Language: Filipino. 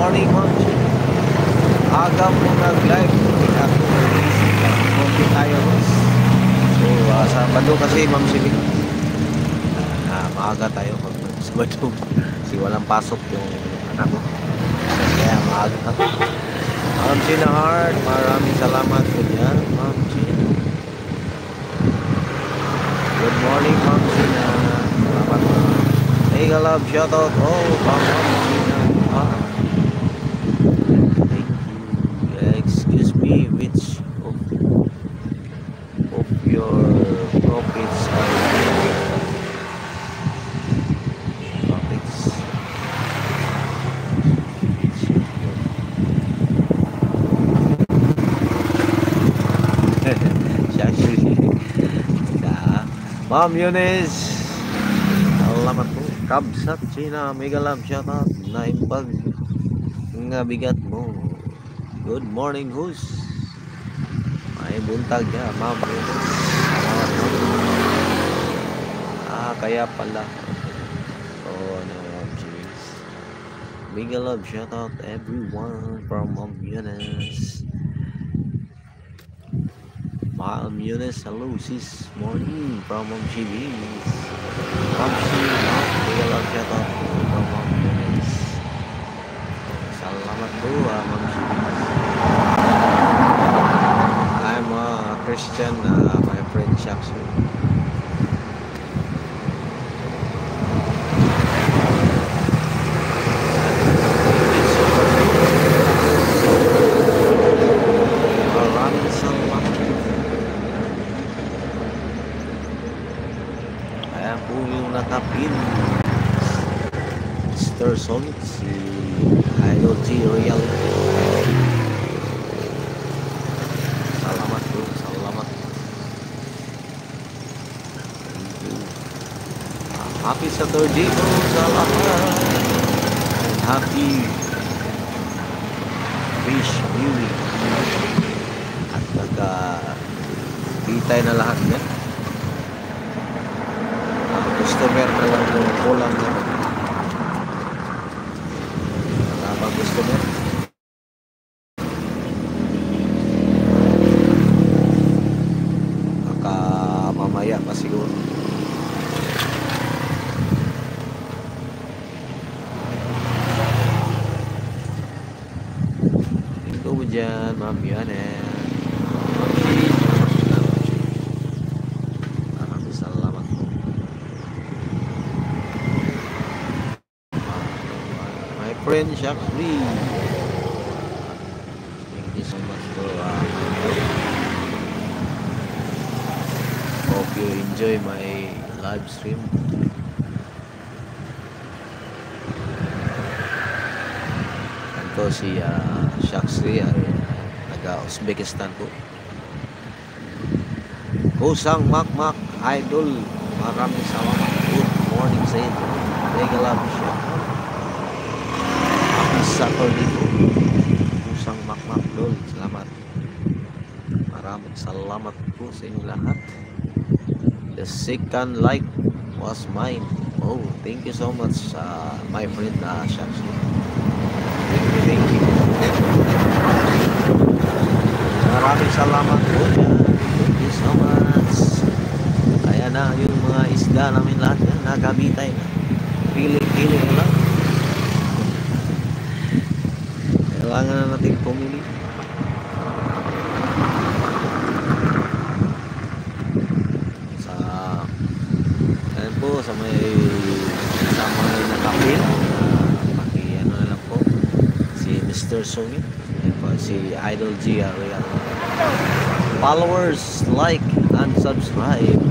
morning, ma'am. Aga mo nag-live. Ako nag-isip. Konti tayo, boss. So, Sabado kasi, ma'am, sige. Maaga tayo pag Sabado. Kasi walang pasok yung anak ko. Kaya maaga. Ma'am Gina Hart, maraming salamat po dyan, Ma'am Gina. Good morning, Ma'am Gina. Salamat, ma'am. Hey, love, shoutout. Oh, Ma'am Gina. Thank you. Excuse me, which of your profits are profits? Ma'am Eunice, salamat po. Kabsat China, mega love, shoutout. Naimbag nga bigat mo. Good morning, host. May buntag ka, Ma'am Eunice. Salamat po. Kaya pala. Oh, no, Ma'am Eunice. Mega love, shoutout everyone from Ma'am Eunice. Ma'am Eunice, hello sis, morning from Ma'am Chivis. Ma'am Chivis, mega love shoutout from Ma'am Eunice. Salamat po, Ma'am Chivis. I'm a Christian, my friend Shaksu. Maraming salamat. Ayan po yung nakapin Mr. Sonic, si Idol G Royal. Salamat po, salamat. Thank you. Happy Saturday po sa lahat. And happy fish viewing. At nagka-bitay na lahat yan. Customer na lang yung kulang na maraming customer. Baka mamaya pa siguro. Ito mo dyan, Ma'am Yanen. Friend Shakri, thank you so much for hope you enjoy my live stream. Ito si Shakri ay taga-Uzbekistan po. Kusang Makmak Idol, maraming salamat. Good morning sa inyo. Mega love siya. Saturday po. Kusang Makmak Dol. Salamat. Maraming salamat po sa inyo lahat. The second like was mine. Oh, thank you so much my friend Shaksu. Thank you. Maraming salamat po dyan. Thank you so much. Kaya na yung mga isda namin lahat yan. Nakabitay na. Piling-piling na lang. Kailangan na natin pumili. Ayan po, sa may nakapil. Ano na lang po. Si Mr. Songit. Ayan po, si Idol G. Royal. Followers, like, and subscribe.